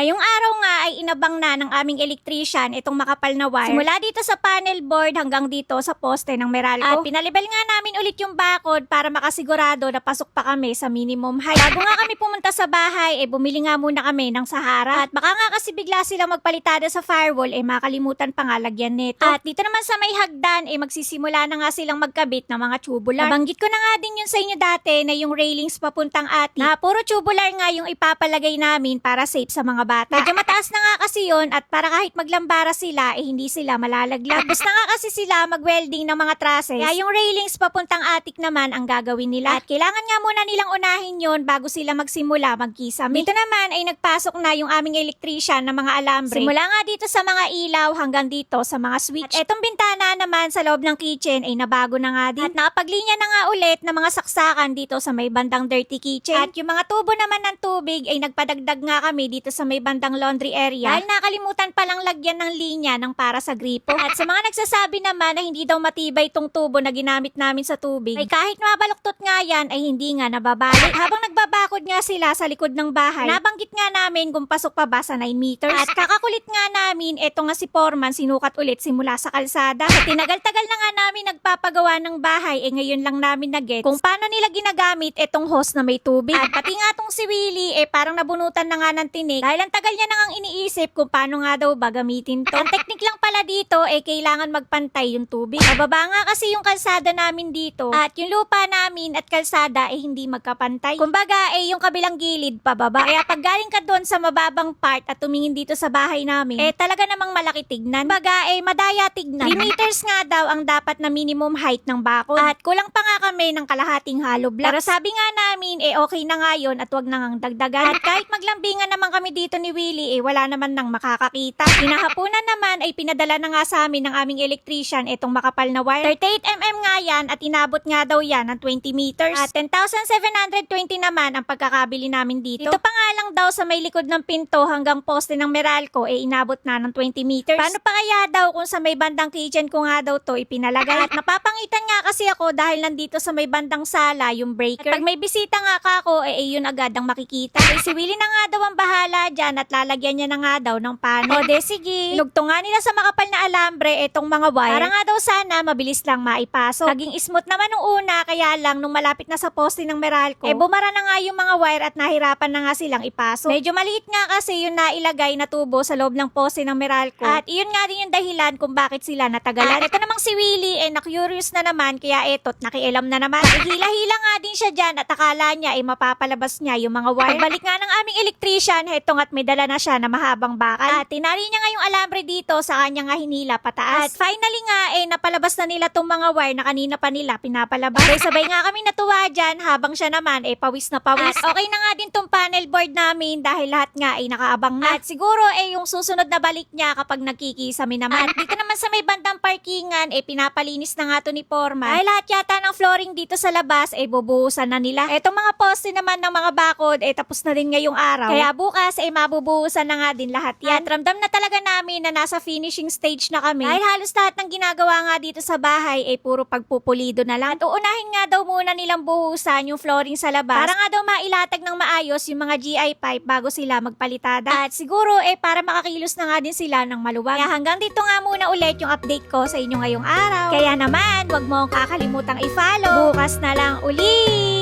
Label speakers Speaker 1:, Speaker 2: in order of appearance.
Speaker 1: Ngayong araw nga ay inabang na ng aming electrician itong makapal na wire. Simula dito sa panel board hanggang dito sa poste ng Meralco. At pinalibal nga namin ulit yung bakod para makasigurado na pasok pa kami sa minimum height. Bago nga kami pumunta sa bahay, bumili nga muna kami ng Sahara. At baka nga kasi bigla silang magpalitada sa firewall, makalimutan pa nga lagyan nito. At dito naman sa may hagdan, magsisimula na nga silang magkabit ng mga tubular. Nabanggit ko na nga din yun sa inyo dati na yung railings papuntang attic, na puro tubular nga yung ipapalagay namin para safe sa mga bata. Medyo mataas na nga kasi yun at para kahit maglambara sila, hindi sila malalaglag. Tapos na nga kasi sila mag-welding ng mga trusses. Kaya yung railings papuntang attic naman ang gagawin nila. At kailangan nga muna nilang unahin yun bago sila magsimula magkisame. Dito naman ay nagpasok na yung aming electrician ng mga alambre. Simula nga dito sa mga ilaw hanggang dito sa mga switch. At etong bintana naman sa loob ng kitchen ay nabago na nga din. At nakapaglinya na nga ulit ng mga saksakan dito sa may bandang dirty kitchen. At yung mga tubo naman ng tubig ay nagpadagdag nga kami dito sa may bandang laundry area. Dahil nakalimutan palang lagyan ng linya ng para sa gripo. At sa mga nagsasabi naman na hindi daw matibay itong tubo na ginamit namin sa tubig, ay kahit mabaluktot nga yan ay hindi nga nababalik. Habang nagbabakod nga sila sa likod ng bahay, nabanggit nga namin kung pasok pa ba sa 9 meters. At kakakulit nga namin, eto nga si Foreman sinukat ulit simula sa kalsada. At tinagal-tagal na nga namin nagpapagawa ng bahay, ngayon lang namin na-get kung paano nila ginagamit etong hose na may tubig. At pati nga tong si Willie, parang nabunutan na nga ng tinik dahil ang tagal niya nang iniisip kung paano nga daw ba gamitin to. Ang technique lang pala dito, kailangan magpantay yung tubig. Mababa nga kasi yung kalsada namin dito at yung lupa namin at kalsada hindi magkapantay. Kumbaga, yung kabilang gilid pababa. Kaya pag galing ka doon sa mababang part at tumingin dito sa bahay namin, talaga namang malaki tignan. Kumbaga, madaya tignan. 3 meters nga daw ang dapat na minimum height ng bakod. At kulang pa nga kami ng kalahating hollow block. Pero sabi nga namin, okay na nga yun at wag na ngang dagdagan. At kahit maglambingan naman kami dito ni Willie, wala naman nang makakakita. Hinahapunan naman ay pinadala na nga sa amin ng aming electrician itong makapal na wire. 38mm nga yan at inabot nga daw yan ng 20 meters. At 10,720 naman ang pagkakabili namin dito. Dito pa nga lang daw sa may likod ng pinto hanggang poste ng Meralco inabot na ng 20 meters. Paano pa kaya daw kung sa may bandang kitchen ko nga daw to ipinalagay? At napapangitan nga kasi ako dahil nandito sa may bandang sala yung breaker. At pag may bisita nga kako, yun agad ang makikita. Si Willie na nga daw ang bahala dyan at lalagyan niya na nga daw ng pano. O de sige. Inugto nga nila sa makapal na alambre itong mga wire. Para nga daw sana mabilis lang maipasok. Naging smooth naman nung una, kaya lang nung malapit na sa poste ng Meralco, bumara na nga yung mga wire at nahirapan na nga silang ipasok. Medyo maliit nga kasi yung nailagay na tubo sa loob ng poste ng Meralco. At iyon nga din yung dahilan kung bakit sila natagalan. At ito namang si Willie, na-curious na naman, kaya eto't nakialam na naman. Hila-hila nga din siya dyan at akala niya mapapalabas niya yung mga wire. Pagbalik nga ng aming electrician, hetong at may dala na siya na mahabang bakal. At tinali niya nga yung alambre dito sa kanya nga hinila pataas. At finally nga, napalabas na nila tong mga wire na kanina pa nila pinapalabas. Sabay nga kami natuwa dyan habang siya naman pawis na pawis. At okay na nga din tong panel board namin dahil lahat nga nakaabang na. At siguro yung susunod na balik niya kapag nagkikisame naman. At dito naman sa may bandang parkingan, pinapalinis na nga to ni Foreman. Dahil lahat yata ng flooring dito sa labas, bubuhusan na nila. Etong mga poste naman ng mga bakod, tapos na din ngayong araw. Kaya bukas, mabubuhusan na nga din lahat yan. At ramdam na talaga namin na nasa finishing stage na kami. Dahil halos lahat ng ginagawa nga dito sa bahay, puro pagpupulido na lang. At uunahin nga daw muna nilang buhusan yung flooring sa labas. Para nga daw mailatag ng maayos yung mga GI pipe bago sila magpalitada. At siguro, para makakilos na nga din sila ng maluwag. Kaya hanggang dito nga muna ulit yung update ko sa inyo ngayong araw. Kaya naman, wag mo akong kakalimutang i-follow. Bukas na lang uli!